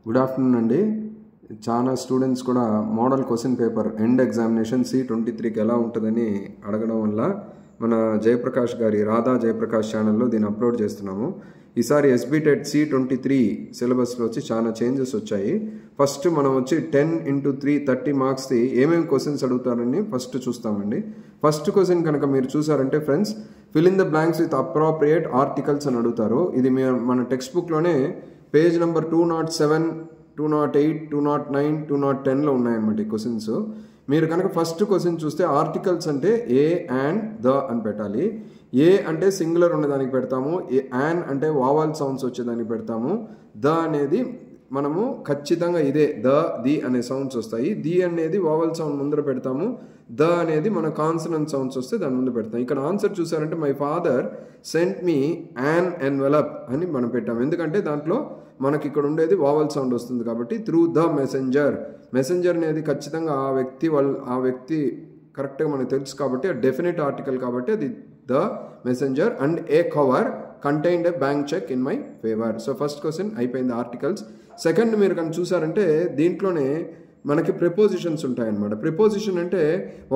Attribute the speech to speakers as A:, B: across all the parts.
A: Good afternoon అండి. చాలా students కూడా model question paper end examination C23కి ఎలా ఉంటుందని అడగడం వల్ల మన జయప్రకాష్ గారి రాధా జయప్రకాష్ ఛానల్లో దీన్ని అప్లోడ్ చేస్తున్నాము. ఈసారి SBTET C23 సిలబస్లో వచ్చి చాలా చేంజెస్ వచ్చాయి. ఫస్ట్ మనం వచ్చి 10x3 30 మార్క్స్ది ఏమేమి క్వశ్చన్స్ అడుగుతారని ఫస్ట్ చూస్తామండి. ఫస్ట్ క్వశ్చన్ కనుక మీరు చూసారంటే friends, fill in the blanks with appropriate articles అని అడుగుతారు. ఇది మన టెక్స్ట్ బుక్లోనే పేజ్ నెంబర్ 207, 208, 209, 210లో ఉన్నాయన్నమాట ఈ క్వశ్చన్స్. మీరు కనుక ఫస్ట్ క్వశ్చన్ చూస్తే ఆర్టికల్స్ అంటే ఏ అండ్ ద అని పెట్టాలి. ఏ అంటే సింగులర్ ఉన్నదానికి పెడతాము, యాన్ అంటే వావల్ సౌండ్స్ వచ్చేదానికి పెడతాము, ద అనేది మనము ఖచ్చితంగా ఇదే ద ది అనే సౌండ్స్ వస్తాయి. ది అనేది వావల్ సౌండ్ ముందర పెడతాము, ద అనేది మన కాన్సనెంట్ సౌండ్స్ వస్తే దాని ముందు పెడతాం. ఇక్కడ ఆన్సర్ చూసారంటే my father sent me an envelope అని మనం పెట్టాము. ఎందుకంటే దాంట్లో మనకి ఇక్కడ ఉండేది వావల్ సౌండ్ వస్తుంది కాబట్టి. త్రూ ద మెసెంజర్, మెసెంజర్ అనేది ఖచ్చితంగా ఆ వ్యక్తి కరెక్ట్గా మనకు తెలుసు కాబట్టి అది డెఫినెట్ ఆర్టికల్ కాబట్టి అది the messenger. And a cover contained a bank cheque in my favour. So first question అయిపోయింది ఆర్టికల్స్. సెకండ్ మీరు కనుక చూసారంటే దీంట్లోనే మనకి ప్రిపోజిషన్స్ ఉంటాయన్నమాట. ప్రిపోజిషన్ అంటే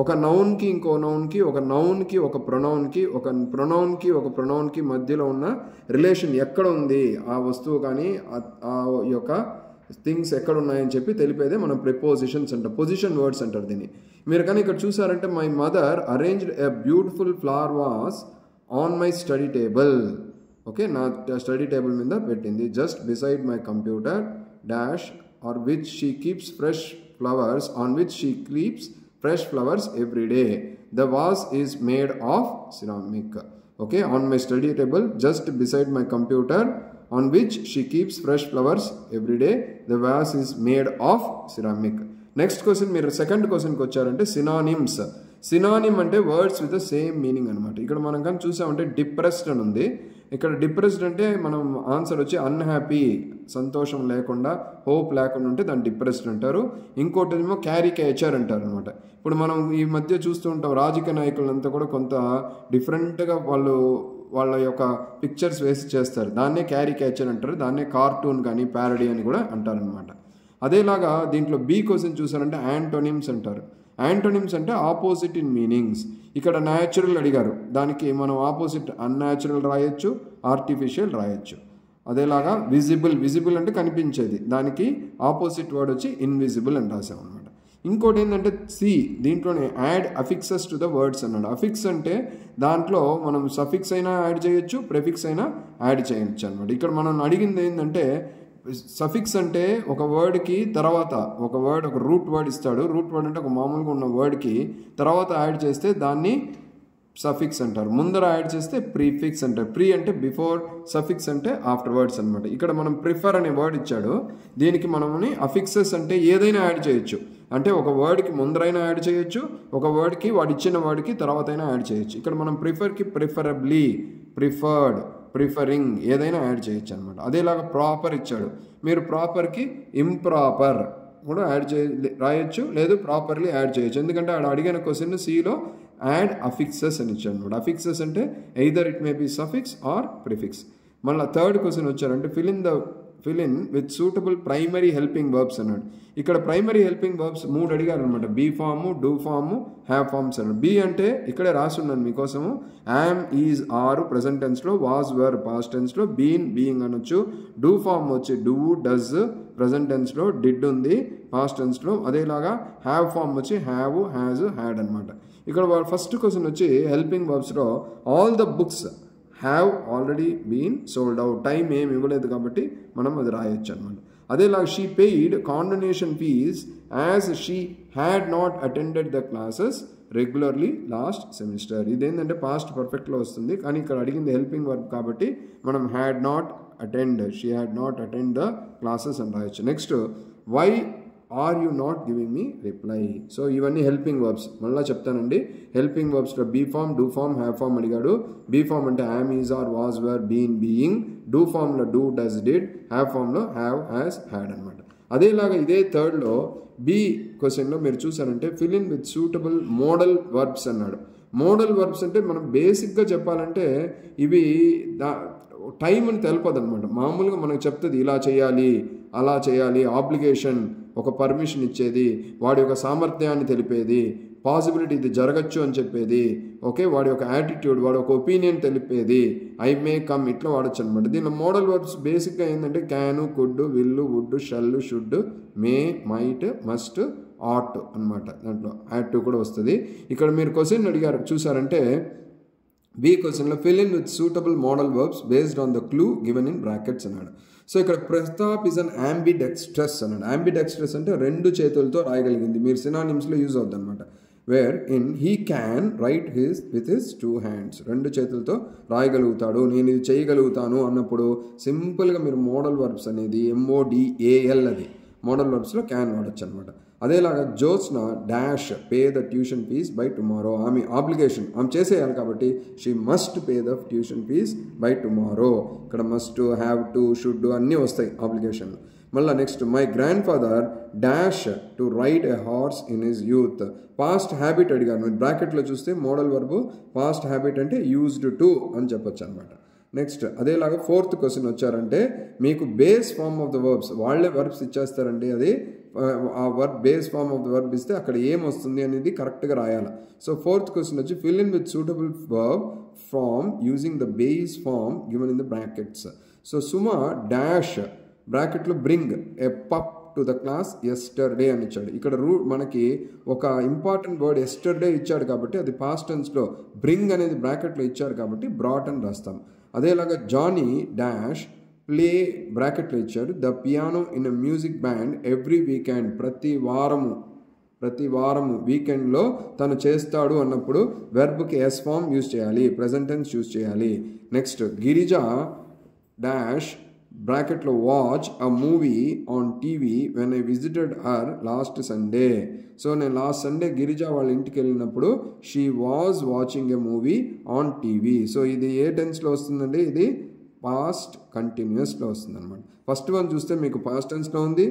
A: ఒక నౌన్కి ఇంకో నౌన్కి, ఒక నౌన్కి ఒక ప్రొనౌన్కి, ఒక ప్రొనౌన్కి ఒక ప్రొనౌన్కి మధ్యలో ఉన్న రిలేషన్ ఎక్కడ ఉంది, ఆ వస్తువు కానీ ఆ యొక్క థింగ్స్ ఎక్కడ ఉన్నాయని చెప్పి తెలిపేదే మనం ప్రిపోజిషన్స్ అంటారు, పొజిషన్ వర్డ్స్ అంటారు దీన్ని. మీరు కానీ ఇక్కడ చూసారంటే my mother arranged a beautiful flower vase on my study table. Okay, నా స్టడీ టేబుల్ మీద పెట్టింది. Just beside my computer dash or which she keeps fresh flowers, on which she keeps fresh flowers every day. The vase is made of ceramic. Okay, on my study table just beside my computer on which she keeps fresh flowers every day. The vase is made of ceramic. Next question, మీరు second క్వశ్చన్కి వచ్చారంటే synonyms. Synonym అంటే words with the same meaning అనమాట. ఇక్కడ మనం కానీ చూసామంటే depressed అని ఉంది. ఇక్కడ డిప్రెస్డ్ అంటే మనం ఆన్సర్ వచ్చి అన్హ్యాపీ, సంతోషం లేకుండా, హోప్ లేకుండా ఉంటే దాన్ని డిప్రెస్డ్ అంటారు. ఇంకోటి ఏమో క్యారికేచర్ అంటారు అనమాట. ఇప్పుడు మనం ఈ మధ్య చూస్తూ ఉంటాం రాజకీయ నాయకులంతా కూడా కొంత డిఫరెంట్గా వాళ్ళ యొక్క పిక్చర్స్ వేసి చేస్తారు. దాన్నే క్యారికేచర్ అంటారు, దాన్నే కార్టూన్ కానీ ప్యారడీ అని కూడా అంటారనమాట. అదేలాగా దీంట్లో బి క్వశ్చన్ చూసారంటే యాంటోనిమ్స్ అంటారు. యాంటోనిమ్స్ అంటే ఆపోజిట్ ఇన్ మీనింగ్స్. ఇక్కడ న్యాచురల్ అడిగారు, దానికి మనం ఆపోజిట్ అన్యాచురల్ రాయొచ్చు, ఆర్టిఫిషియల్ రాయొచ్చు. అదేలాగా విజిబుల్, విజిబుల్ అంటే కనిపించేది, దానికి ఆపోజిట్ వర్డ్ వచ్చి ఇన్విజిబుల్ అని రాసాం అనమాట. ఇంకోటి ఏంటంటే సి, దీంట్లోనే add affixes to the words అన్నాడు. అఫిక్స్ అంటే దాంట్లో మనం సఫిక్స్ అయినా యాడ్ చేయొచ్చు, ప్రెఫిక్స్ అయినా యాడ్ చేయొచ్చు అనమాట. ఇక్కడ మనం అడిగింది ఏంటంటే సఫిక్స్ అంటే ఒక వర్డ్కి తర్వాత ఒక రూట్ వర్డ్ ఇస్తాడు. రూట్ వర్డ్ అంటే ఒక మామూలుగా ఉన్న వర్డ్కి తర్వాత యాడ్ చేస్తే దాన్ని సఫిక్స్ అంటారు, ముందర యాడ్ చేస్తే ప్రీఫిక్స్ అంటారు. ప్రీ అంటే బిఫోర్, సఫిక్స్ అంటే ఆఫ్టర్ వర్డ్స్ అనమాట. ఇక్కడ మనం ప్రిఫర్ అనే వర్డ్ ఇచ్చాడు, దీనికి మనమని అఫిక్సెస్ అంటే ఏదైనా యాడ్ చేయొచ్చు. అంటే ఒక వర్డ్కి ముందరైనా యాడ్ చేయొచ్చు, ఒక వర్డ్కి వాడు ఇచ్చిన వర్డ్కి తర్వాత అయినా యాడ్ చేయొచ్చు. ఇక్కడ మనం ప్రిఫర్కి ప్రిఫరబ్లీ, ప్రిఫర్డ్, ప్రిఫరింగ్ ఏదైనా యాడ్ చేయొచ్చు అనమాట. అదేలాగా ప్రాపర్ ఇచ్చాడు, మీరు ప్రాపర్కి ఇంప్రాపర్ కూడా రాయొచ్చు, లేదు ప్రాపర్లీ యాడ్ చేయొచ్చు. ఎందుకంటే ఆడ అడిగిన క్వశ్చన్ సిలో యాడ్ అఫిక్సెస్ అని ఇచ్చాడు అనమాట. అఫిక్సెస్ అంటే either it may be suffix or prefix. మళ్ళీ థర్డ్ క్వశ్చన్ వచ్చారంటే fill in with suitable primary helping verbs అన్నాడు. ఇక్కడ ప్రైమరీ హెల్పింగ్ వర్బ్స్ 3 అడిగారు అనమాట. Be form, do form, have forms అన్నాడు. బీ అంటే ఇక్కడే రాసి ఉన్నాను మీకోసము, యామ్, ఈజ్, ఆర్ ప్రెజెంట్ టెన్స్లో, వాజ్, వర్ పాస్ట్ టెన్స్లో, బీన్ బీయింగ్ అనొచ్చు. డూ ఫామ్ వచ్చి డూ, డస్ ప్రెజెంట్ టెన్స్లో, డిడ్ ఉంది పాస్ట్ టెన్స్లో. అదేలాగా హ్యావ్ ఫామ్ వచ్చి హ్యావ్, హ్యాజ్, హ్యాడ్ అనమాట. ఇక్కడ ఫస్ట్ క్వశ్చన్ వచ్చి హెల్పింగ్ వర్బ్స్లో all the books have already been sold out. Time ఏమి ఇవ్వలేదు కాబట్టి మనం అది రాయొచ్చు అనమాట. అదేలాగా she paid condonation fees as she had not attended the classes regularly last semester. ఇదేంటంటే పాస్ట్ పర్ఫెక్ట్లో వస్తుంది, కానీ ఇక్కడ అడిగింది హెల్పింగ్ వర్బ్ కాబట్టి మనం had not attend, she had not attend the classes అని రాయొచ్చు. Next why are you not giving me reply. So ఇవన్నీ హెల్పింగ్ వర్బ్స్. మళ్ళీ చెప్తానండి, హెల్పింగ్ వర్బ్స్లో be form, do form, have form అడిగాడు. బీ ఫామ్ అంటే am, is, are, was, were, been, being. Do ఫామ్లో do, does, did. Have ఫామ్లో have, has, had అనమాట. అదేలాగా ఇదే థర్డ్లో బి క్వశ్చన్లో మీరు చూసారంటే fill in with suitable modal verbs అన్నాడు. మోడల్ వర్బ్స్ అంటే మనం బేసిక్గా చెప్పాలంటే ఇవి టైం అని తెలపదు అనమాట. మామూలుగా మనకు చెప్తుంది ఇలా చేయాలి అలా చేయాలి, ఆబ్లిగేషన్ ఒక పర్మిషన్ ఇచ్చేది, వాడి యొక్క సామర్థ్యాన్ని తెలిపేది, పాసిబిలిటీ ఇది జరగచ్చు అని చెప్పేది, ఓకే, వాడి యొక్క యాటిట్యూడ్, వాడి ఒక ఒపీనియన్ తెలిపేది, ఐ మే కమ్, ఇట్లా వాడచ్చు అనమాట. దీనిలో మోడల్ వర్బ్స్ బేసిక్గా ఏంటంటే can, could, will, would, shall, should, may, might, must, ought అనమాట. దాంట్లో యాడ్ టు కూడా వస్తుంది. ఇక్కడ మీరు క్వశ్చన్ అడిగారు చూసారంటే బి క్వశ్చన్లో fill in with suitable modal verbs based on the clue given in brackets అన్నాడు. సో ఇక్కడ ప్రతాప్ ఇస్ అన్ ambidextrous అన్నాడు. ambidextrous అంటే రెండు చేతులతో రాయగలిగింది. మీరు సినానిమ్స్లో యూజ్ అవుద్ది అనమాట. Where in he can write with his 2 hands, రెండు చేతులతో రాయగలుగుతాడు, నేను ఇది చేయగలుగుతాను అన్నప్పుడు సింపుల్గా మీరు మోడల్ వర్బ్స్ అనేది MODAL అది మోడల్ వర్బ్స్లో క్యాన్ వాడచ్చు అనమాట. అదేలాగా Jyotsna dash pay the tuition fees by tomorrow, ఆమె ఆబ్లిగేషన్, ఆమె చేసేయాలి కాబట్టి she must pay the tuition fees by tomorrow. ఇక్కడ మస్ట్, హ్యావ్ టు, షుడ్ అన్నీ వస్తాయి ఆబ్లిగేషన్లు. మళ్ళీ next my grandfather dash to ride a horse in his youth, past habit అడిగారు. మీరు బ్రాకెట్లో చూస్తే మోడల్ వర్బు పాస్ట్ హ్యాబిట్ అంటే యూజ్డ్ టు అని చెప్పొచ్చు అనమాట. నెక్స్ట్ అదేలాగా 4th క్వశ్చన్ వచ్చారంటే మీకు base form of the verbs, వాళ్ళే వర్బ్స్ ఇచ్చేస్తారండి, అది ఆ verb base form of the verb ఇస్తే అక్కడ ఏమొస్తుంది అనేది కరెక్ట్గా రాయాలి. సో 4th క్వశ్చన్ వచ్చి fill in with suitable verb form using the base form given in the brackets. So Suma dash బ్రాకెట్లో bring a pup to the class yesterday అని ఇచ్చాడు. ఇక్కడ మనకి ఒక ఇంపార్టెంట్ వర్డ్ ఎస్టర్డే ఇచ్చాడు కాబట్టి అది పాస్ట్ టెన్స్లో బ్రింగ్ అనేది బ్రాకెట్లో ఇచ్చాడు కాబట్టి బ్రాట్ అని రాస్తాం. అదేలాగా జానీ డాష్ ప్లే బ్రాకెట్లో ఇచ్చాడు the piano in a music band every weekend, ప్రతి వారము వీకెండ్లో తను చేస్తాడు అన్నప్పుడు వెర్బ్కి ఎస్ ఫామ్ యూజ్ చేయాలి, ప్రెజెంట్ టెన్స్ యూజ్ చేయాలి. నెక్స్ట్ గిరిజ డాష్ బ్రాకెట్లో watch a movie on TV when I visited her last Sunday. So నేను లాస్ట్ సండే గిరిజ వాళ్ళ ఇంటికి వెళ్ళినప్పుడు she was watching a movie on TV. So ఇది ఏ టెన్స్లో వస్తుందండి, ఇది పాస్ట్ కంటిన్యూస్లో వస్తుంది అనమాట. ఫస్ట్ వన్ చూస్తే మీకు పాస్ట్ టెన్స్లో ఉంది,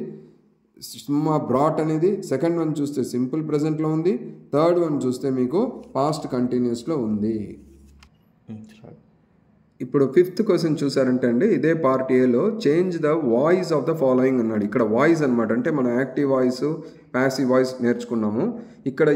A: సుమా బ్రాట్ అనేది. సెకండ్ వన్ చూస్తే సింపుల్ ప్రెజెంట్లో ఉంది. థర్డ్ వన్ చూస్తే మీకు పాస్ట్ కంటిన్యూస్లో ఉంది. ఇప్పుడు 5th క్వశ్చన్ చూసారంటే అండి ఇదే పార్ట్ ఏలో change the voice of the following అన్నాడు. ఇక్కడ వాయిస్ అనమాట, అంటే మనం యాక్టివ్ వాయిస్, ప్యాసివ్ వాయిస్ నేర్చుకున్నాము. ఇక్కడ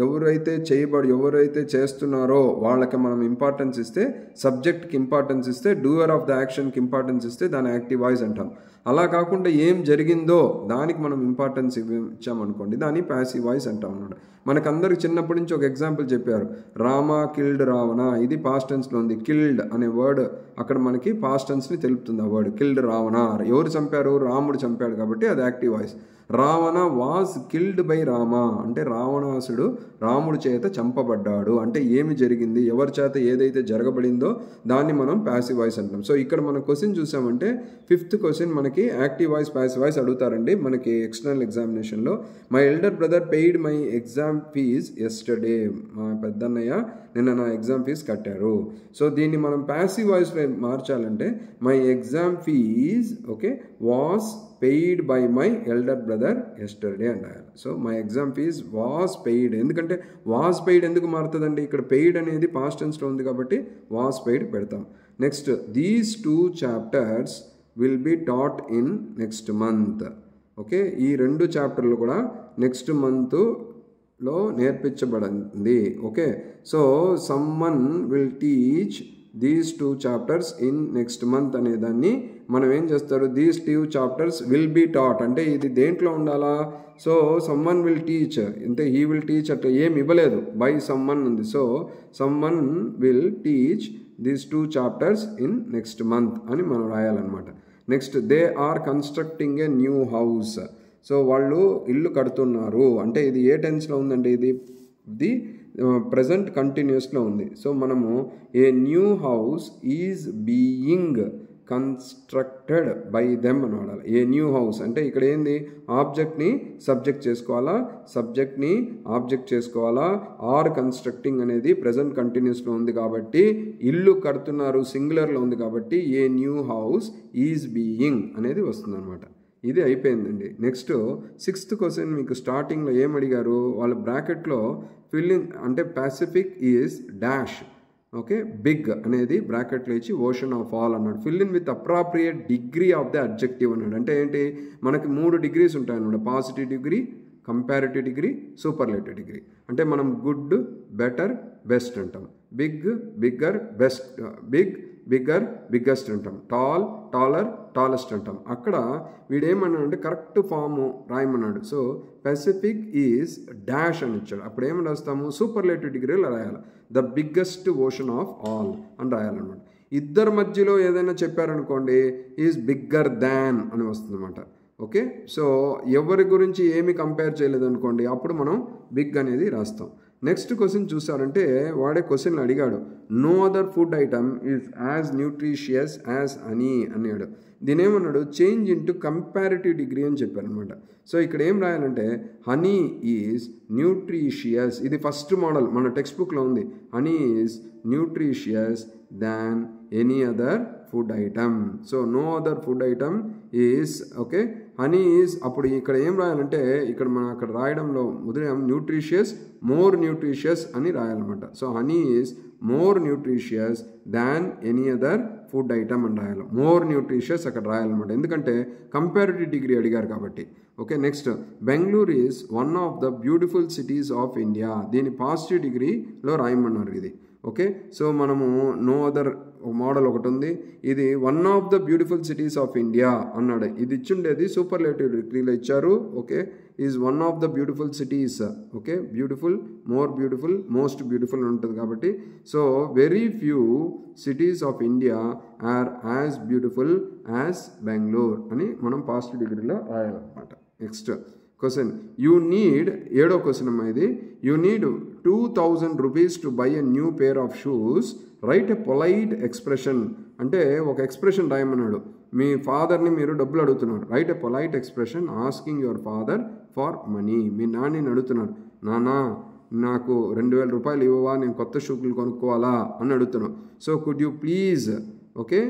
A: ఎవరైతే చేస్తున్నారో వాళ్ళకి మనం ఇంపార్టెన్స్ ఇస్తే, సబ్జెక్ట్కి ఇంపార్టెన్స్ ఇస్తే, డూయర్ ఆఫ్ ద యాక్షన్కి ఇంపార్టెన్స్ ఇస్తే దాన్ని యాక్టివ్ వాయిస్ అంటాం. అలా కాకుండా ఏం జరిగిందో దానికి మనం ఇంపార్టెన్స్ ఇచ్చామనుకోండి దాన్ని ప్యాసివ్ వాయిస్ అంటాం అన్నాడు. మనకందరికి చిన్నప్పటి నుంచి ఒక ఎగ్జాంపుల్ చెప్పారు, రామ కిల్డ్ రావణ, ఇది పాస్ట్ టెన్స్లో ఉంది. కిల్డ్ అనే వర్డ్ అక్కడ మనకి పాస్ట్ టెన్స్ని తెలుపుతుంది. ఆ వర్డ్ కిల్డ్ రావణ, ఎవరు చంపారు, రాముడు చంపాడు కాబట్టి అది active voice. Ravana was killed by Rama అంటే రావణాసుడు రాముడి చేత చంపబడ్డాడు, అంటే ఏమి జరిగింది, ఎవరి చేత ఏదైతే జరగబడిందో దాన్ని మనం ప్యాసివ్ వాయిస్ అంటాం. సో ఇక్కడ మనం క్వశ్చన్ చూసామంటే 5th క్వశ్చన్ మనకి యాక్టివ్ వాయిస్, ప్యాసివ్ వాయిస్ అడుగుతారండి మనకి ఎక్స్టర్నల్ ఎగ్జామినేషన్లో. My elder brother paid my exam fees yesterday, మా పెద్దన్నయ్య నిన్న నా ఎగ్జామ్ ఫీజ్ కట్టారు. సో దీన్ని మనం ప్యాసివ్ వాయిస్లో మార్చాలంటే my exam fees okay was paid by my elder brother yesterday అని రాయాలి. So my exam fees was paid, ఎందుకంటే వాస్ పెయిడ్ ఎందుకు మారుతుందండి, ఇక్కడ పెయిడ్ అనేది పాస్ట్ టెన్స్లో ఉంది కాబట్టి వాస్ పెయిడ్ పెడతాం. Next these 2 chapters will be taught in next month. Okay, ఈ 2 చాప్టర్లు కూడా నెక్స్ట్ మంత్లో నేర్పించబడింది. Okay, so Suman will teach these 2 chapters in next month అనే దాన్ని మనం ఏం చేస్తారు, these 2 chapters will be taught అంటే ఇది దేంట్లో ఉండాలా, సో సమ్మన్ విల్ టీచ్ అంటే హీ విల్ టీచ్ అంటే ఏం ఇవ్వలేదు, బై సమ్మన్ ఉంది. So Suman will teach these 2 chapters in next month అని మనం రాయాలన్నమాట. Next they are constructing a new house, so వాళ్ళు ఇల్లు కడుతున్నారు అంటే ఇది ఏ టెన్స్లో ఉందండి, ఇది ప్రజెంట్ కంటిన్యూస్లో ఉంది. సో మనము ఏ new house is being constructed by them అని వాడాలి. ఏ న్యూ హౌస్ అంటే ఇక్కడ ఏంది, ఆబ్జెక్ట్ని సబ్జెక్ట్ చేసుకోవాలా, సబ్జెక్ట్ని ఆబ్జెక్ట్ చేసుకోవాలా. ఆర్ కన్స్ట్రక్టింగ్ అనేది ప్రజెంట్ కంటిన్యూస్లో ఉంది కాబట్టి ఇల్లు కడుతున్నారు సింగులర్లో ఉంది కాబట్టి ఏ న్యూ హౌస్ ఈజ్ బీయింగ్ అనేది వస్తుంది అనమాట. ఇది అయిపోయిందండి. నెక్స్ట్ 6th క్వశ్చన్ మీకు స్టార్టింగ్లో ఏం అడిగారు, వాళ్ళ బ్రాకెట్లో ఫిల్ ఇన్ అంటే Pacific is dash okay, big అనేది బ్రాకెట్లో ఇచ్చి ఓషన్ ఆఫ్ ఆల్ అన్నాడు. Fill in with appropriate degree of the adjective అన్నాడు. అంటే ఏంటి, మనకి 3 డిగ్రీస్ ఉంటాయి అన్నమాట. Positive degree, comparative degree, superlative degree. అంటే మనం గుడ్, బెటర్, బెస్ట్ అంటాం. Big, bigger, best, big, bigger, biggest అంటాం. టాల్, టాలర్, టాలెస్ట్ అంటాం. అక్కడ వీడేమన్నాడు అంటే కరెక్ట్ ఫామ్ రాయమన్నాడు. సో పెసిఫిక్ ఈజ్ డాష్ అని ఇచ్చాడు. అప్పుడు ఏమని రాస్తాము, సూపర్లేటివ్ డిగ్రీలో రాయాలి. The biggest ocean of all అని రాయాలన్నమాట. ఇద్దరి మధ్యలో ఏదైనా చెప్పారనుకోండి, ఈజ్ బిగ్గర్ దాన్ అని వస్తుంది అనమాట. ఓకే, సో ఎవరి గురించి ఏమి కంపేర్ చేయలేదు అనుకోండి, అప్పుడు మనం బిగ్ అనేది రాస్తాం. నెక్స్ట్ క్వశ్చన్ చూసారంటే వాడే క్వశ్చన్లు అడిగాడు. No other food item is as nutritious as honey అన్నాడు. దీనేమన్నాడు, చేంజ్ ఇంటూ కంపారిటివ్ డిగ్రీ అని చెప్పారు అనమాట. సో ఇక్కడ ఏం రాయాలంటే హనీ ఈజ్ న్యూట్రిషియస్, ఇది ఫస్ట్ మోడల్ మన టెక్స్ట్ బుక్లో ఉంది. Honey is nutritious than any other food item. So no other food item is, okay, honey is, అప్పుడు ఇక్కడ ఏం రాయాలంటే ఇక్కడ మనం అక్కడ రాయడంలో ఉదయం న్యూట్రిషియస్, మోర్ న్యూట్రిషియస్ అని రాయాలన్నమాట. So honey is more nutritious than any other food item అని రాయాలి. మోర్ న్యూట్రిషియస్ అక్కడ రాయాలన్నమాట, ఎందుకంటే కంపారిటివ్ డిగ్రీ అడిగారు కాబట్టి. Okay, next Bengaluru is one of the beautiful cities of India. దీని పాజిటివ్ డిగ్రీలో రాయమన్నారు ఇది. ఓకే, సో మనము నో అదర్ మోడల్ ఒకటి ఉంది, ఇది one of the beautiful cities of India అన్నాడు. ఇది ఇచ్చుండేది సూపర్లేటివ్ డిగ్రీలో ఇచ్చారు. Okay, is one of the beautiful cities. Okay, beautiful, more beautiful, most beautiful ఉంటుంది కాబట్టి. So very few cities of India are as beautiful as Bengaluru అని మనం positive డిగ్రీలో రాయాలన్నమాట. నెక్స్ట్ క్వశ్చన్, యూ నీడ్, 7వ క్వశ్చన్ అమ్మా ఇది. You need 2000 rupees to buy a new pair of shoes, write a polite expression. అంటే ఒక ఎక్స్ప్రెషన్ రాయమన్నాడు. మీ ఫాదర్ని మీరు డబ్బులు అడుగుతున్నారు. Write a polite expression asking your father for money. మీ నాన్నని అడుగుతున్నారు, నానా నాకు 2000 రూపాయలు ఇవ్వవా, నేను కొత్త షూలు కొనుక్కోవాలా అని అడుగుతున్నాను. So could you please, okay,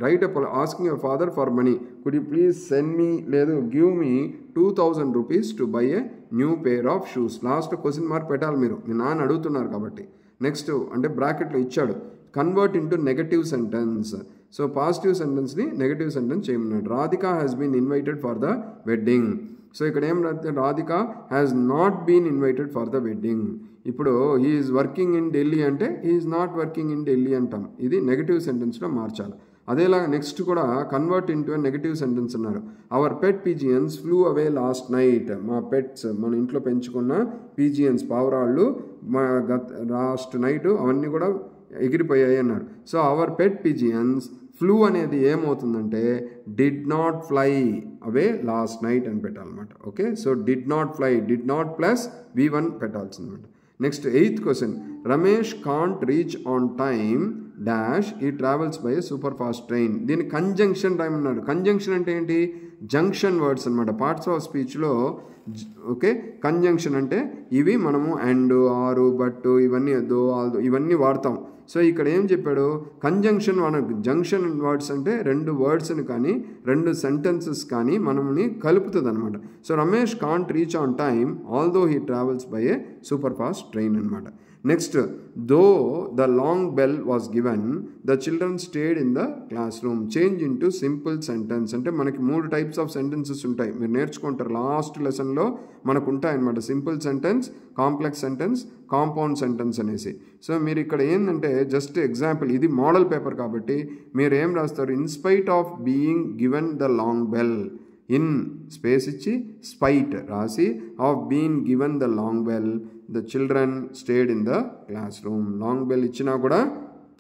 A: write asking your father for money, could you please send me, లేదు give me 2000 rupees to buy a new pair of shoes. Last question mark పెట్టాలి మీరు, మీ నాన్న అడుగుతున్నారు కాబట్టి. నెక్స్ట్ అంటే బ్రాకెట్లో ఇచ్చాడు, convert into negative sentence. So positive సెంటెన్స్ని నెగటివ్ సెంటెన్స్ చేయమన్నాడు. Radhika has been invited for the wedding. So ఇక్కడ ఏం రాస్తే Radhika has not been invited for the wedding. ఇప్పుడు హీఈస్ వర్కింగ్ ఇన్ ఢిల్లీ అంటే he is not working in Delhi అంటాం. ఇది నెగటివ్ సెంటెన్స్లో మార్చాలి. అదేలాగా నెక్స్ట్ కూడా కన్వర్ట్ ఇంటూ నెగటివ్ సెంటెన్స్ అన్నారు. Our pet pigeons flew away last night. మా పెట్స్, మన ఇంట్లో పెంచుకున్న పిజియన్స్, పావురాళ్ళు లాస్ట్ నైట్ అవన్నీ కూడా ఎగిరిపోయాయి అన్నారు. So our pet pigeons flew అనేది ఏమవుతుందంటే did not fly away last night అని పెట్టాలన్నమాట. Okay, so did not fly, did not plus V1 పెట్టాల్సిందన్నమాట. Next 8th question, Ramesh can't reach on time dash he travels by super fast train. దీన్ని conjunction time అన్నాడు. Conjunction అంటే ఏంటి, junction words అనమాట parts of స్పీచ్లో. Okay, conjunction అంటే ఇవి మనము అండ్, ఆరు, బట్, ఇవన్నీ దో, ఆల్, ఇవన్నీ వాడతాం. సో ఇక్కడ ఏం చెప్పాడు, కంజంక్షన్ జంక్షన్ వర్డ్స్ అంటే 2 వర్డ్స్ని కానీ 2 సెంటెన్సెస్ కానీ మనల్ని కలుపుతుంది అనమాట. So Ramesh can't reach on time although he travels by a super fast train అనమాట. Next, though the long bell was given the children stayed in the class room. Change into simple sentence. అంటే మనకి 3 types of sentences ఉంటాయి, మీరు నేర్చుకుంటారు last లెసన్లో మనకు ఉంటాయన్నమాట. Simple sentence, complex sentence, compound sentence అనేసి. సో మీరు ఇక్కడ ఏంటంటే జస్ట్ ఎగ్జాంపుల్, ఇది మోడల్ పేపర్ కాబట్టి మీరు ఏం రాస్తారు, in spite of being given the long bell, in space ఇచ్చి స్పైట్ రాసి of being given the long bell the children stayed in the class room. Long bell ఇచ్చినా కూడా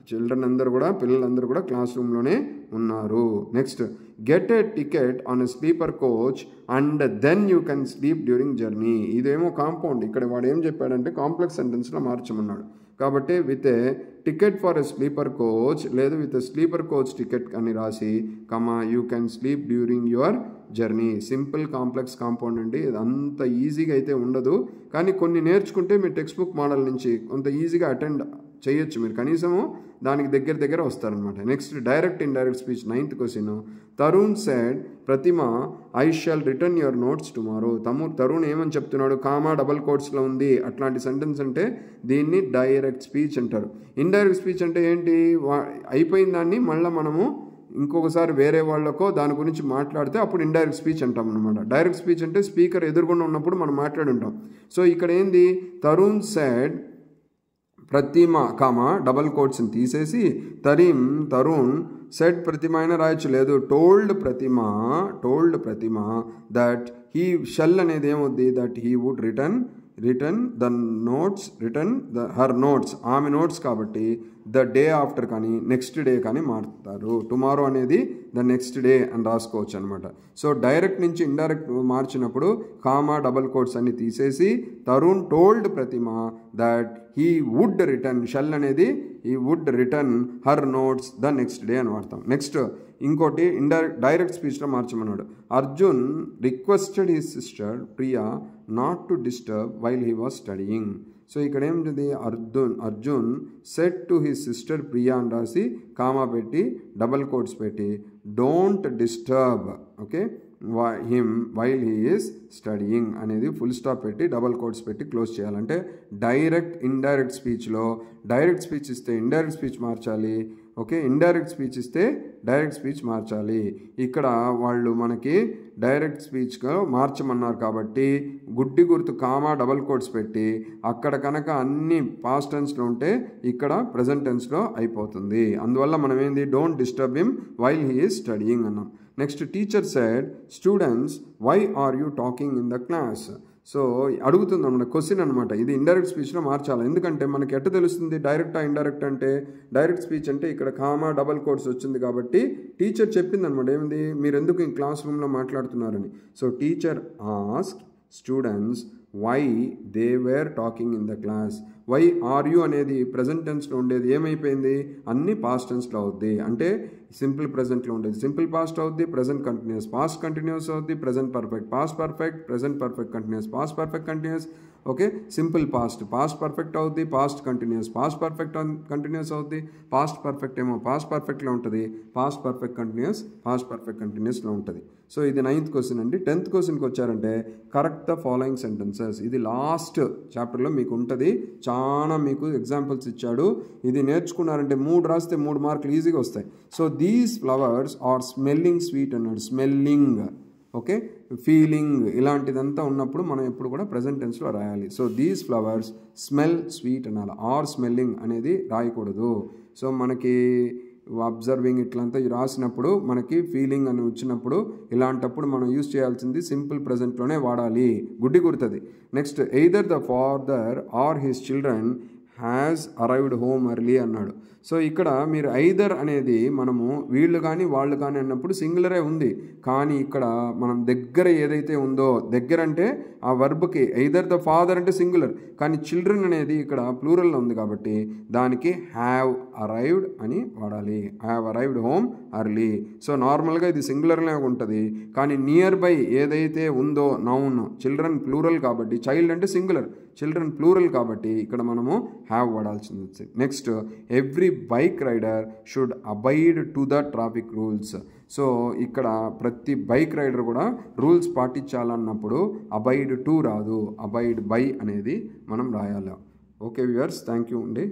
A: చిల్డ్రన్ అందరూ కూడా, పిల్లలందరూ కూడా క్లాస్ రూమ్లోనే ఉన్నారు. Next, get a ticket on a sleeper coach and then you can sleep during journey. ఇదేమో compound, ఇక్కడ వాడు ఏం చెప్పాడంటే కాంప్లెక్స్ సెంటెన్స్లో మార్చమన్నాడు. కాబట్టి with a ticket for a sleeper coach, లేదు with a sleeper coach ticket అని రాసి comma you can sleep during your journey. Simple complex compound అండి. అంత ఈజీగా అయితే ఉండదు, కానీ కొన్ని నేర్చుకుంటే మీ టెక్స్ట్ బుక్ మోడల్ నుంచి కొంత ఈజీగా అటెండ్
B: చేయొచ్చు, మీరు కనీసము దానికి దగ్గర వస్తారనమాట. Next direct indirect speech 9th question. Tarun said Pratima I shall return your notes tomorrow. Tarun ఏమని చెప్తున్నాడు, కామా డబల్ కోట్స్లో ఉంది అట్లాంటి సెంటెన్స్ అంటే దీన్ని డైరెక్ట్ స్పీచ్ అంటారు. ఇండైరెక్ట్ స్పీచ్ అంటే ఏంటి, అయిపోయిన దాన్ని మళ్ళీ మనము ఇంకొకసారి వేరే వాళ్ళకో దాని గురించి మాట్లాడితే అప్పుడు ఇండైరెక్ట్ స్పీచ్ అంటాం అనమాట. డైరెక్ట్ స్పీచ్ అంటే స్పీకర్ ఎదురుగుండా ఉన్నప్పుడు మనం మాట్లాడి ఉంటాం. సో ఇక్కడ ఏంది, Tarun said Pratima comma double కోట్స్ని తీసేసి తరుణ్ సెడ్ ప్రతిమ అయినా రాయొచ్చు, లేదు told Pratima that he shall అనేది ఏమవుద్ది, that he would return her notes, ఆమె నోట్స్ కాబట్టి ద డే ఆఫ్టర్ కానీ నెక్స్ట్ డే కానీ మారుతారు. టుమారో అనేది ద నెక్స్ట్ డే అని రాసుకోవచ్చు అనమాట. సో డైరెక్ట్ నుంచి ఇండైరెక్ట్ మార్చినప్పుడు కామా డబల్ కోట్స్ అన్ని తీసేసి Tarun told Pratima that he would return, shall అనేది he would return her notes the next day అని వాడతాం. నెక్స్ట్ ఇంకోటి డైరెక్ట్ స్పీచ్లో మార్చమన్నాడు. Arjun requested his sister Priya not to disturb while he was studying. So ఇక్కడ ఏమిటి, Arjun said to his sister Priya అని రాసి కామా పెట్టి డబల్ కోట్స్ పెట్టి don't disturb okay him while he is studying అనేది ఫుల్ స్టాప్ పెట్టి డబల్ కోట్స్ పెట్టి క్లోజ్ చేయాలంటే డైరెక్ట్ ఇండైరెక్ట్ స్పీచ్లో డైరెక్ట్ స్పీచ్ ఇస్తే ఇండైరెక్ట్ స్పీచ్ మార్చాలి, ఓకే ఇండైరెక్ట్ స్పీచ్ ఇస్తే డైరెక్ట్ స్పీచ్ మార్చాలి. ఇక్కడ వాళ్ళు మనకి డైరెక్ట్ స్పీచ్గా మార్చమన్నారు కాబట్టి గుడ్డి గుర్తు కామా డబల్ కోట్స్ పెట్టి అక్కడ కనుక అన్ని పాస్ట్ టెన్స్లో ఉంటే ఇక్కడ ప్రజెంట్ టెన్స్లో అయిపోతుంది. అందువల్ల మనం ఏంది, don't disturb him while he is studying అన్నాం. Next teacher said students why are you talking in the class. So అడుగుతుంది అన్నమాట, క్వశ్చన్ అనమాట. ఇది ఇండైరెక్ట్ స్పీచ్లో మార్చాలి, ఎందుకంటే మనకి ఎట్ట తెలుస్తుంది డైరెక్టా ఇండైరెక్ట్ అంటే. డైరెక్ట్ స్పీచ్ అంటే ఇక్కడ కామా డబల్ కోట్స్ వచ్చింది కాబట్టి టీచర్ చెప్పింది అనమాట, ఏమిది మీరు ఎందుకు ఈ క్లాస్ రూమ్లో మాట్లాడుతున్నారని. So teacher asked students why they were talking in the class. Why are you అనేది ప్రజెంట్ టెన్స్లో ఉండేది ఏమైపోయింది, అన్ని పాస్ట్ టెన్స్లో అవుద్ది. అంటే సింపుల్ ప్రెజెంట్లో ఉండేది సింపుల్ పాస్ట్ అవుద్ది, ప్రజెంట్ కంటిన్యూస్ పాస్ట్ కంటిన్యూస్ అవుద్ది, present perfect past perfect, present perfect continuous past perfect continuous, okay simple past perfect అవుద్ది, past continuous past perfect continuous అవుద్ది, పాస్ట్ పర్ఫెక్ట్ ఏమో పాస్ట్ పర్ఫెక్ట్లో ఉంటుంది, పాస్ట్ పర్ఫెక్ట్ కంటిన్యూస్లో ఉంటుంది. సో ఇది 9th question అండి. 10th క్వశ్చన్కి వచ్చారంటే కరెక్ట్ ద ఫాలోయింగ్ సెంటెన్సెస్. ఇది లాస్ట్ చాప్టర్లో మీకు ఉంటుంది, చాలా మీకు ఎగ్జాంపుల్స్ ఇచ్చాడు. ఇది నేర్చుకున్నారంటే 3 రాస్తే 3 మార్కులు ఈజీగా వస్తాయి. So these flowers are smelling sweet అన్నాడు, స్మెల్లింగ్ ఓకే ఫీలింగ్ ఇలాంటిదంతా ఉన్నప్పుడు మనం ఎప్పుడు కూడా ప్రజెంట్ టెన్స్లో రాయాలి. So these flowers smell sweet అనాలి, ఆర్ స్మెల్లింగ్ అనేది రాయకూడదు. సో మనకి అబ్జర్వింగ్ ఇట్లంతా రాసినప్పుడు మనకి ఫీలింగ్ అని వచ్చినప్పుడు ఇలాంటప్పుడు మనం యూజ్ చేయాల్సింది సింపుల్ ప్రజెంట్లోనే వాడాలి, గుడ్డి గుర్తుంది. Next either the father or his children has arrived home early అన్నాడు. సో ఇక్కడ మీరు ఐదర్ అనేది మనము వీళ్ళు కానీ వాళ్ళు కానీ అన్నప్పుడు సింగులరే ఉంది, కానీ ఇక్కడ మనం దగ్గర ఏదైతే ఉందో, దగ్గర అంటే ఆ వర్బ్కి ఎయిదర్ ద ఫాదర్ అంటే సింగులర్, కానీ చిల్డ్రన్ అనేది ఇక్కడ ప్లూరల్లో ఉంది కాబట్టి దానికి హ్యావ్ అరైవ్డ్ అని వాడాలి, have arrived home early. So నార్మల్గా ఇది సింగులర్నే ఉంటుంది, కానీ నియర్ బై ఏదైతే ఉందో నౌన్, చిల్డ్రన్ ప్లూరల్ కాబట్టి, చైల్డ్ అంటే సింగులర్, చిల్డ్రన్ ప్లూరల్ కాబట్టి ఇక్కడ మనము హ్యావ్ వాడాల్సింది వచ్చింది. Next every bike rider should abide to the traffic rules. So ఇక్కడ ప్రతి బైక్ రైడర్ కూడా రూల్స్ పాటించాలన్నప్పుడు అబైడ్ టు రాదు, అబైడ్ బై అనేది మనం రాయాలి. ఓకే వ్యూవర్స్, థ్యాంక్ యూ అండి.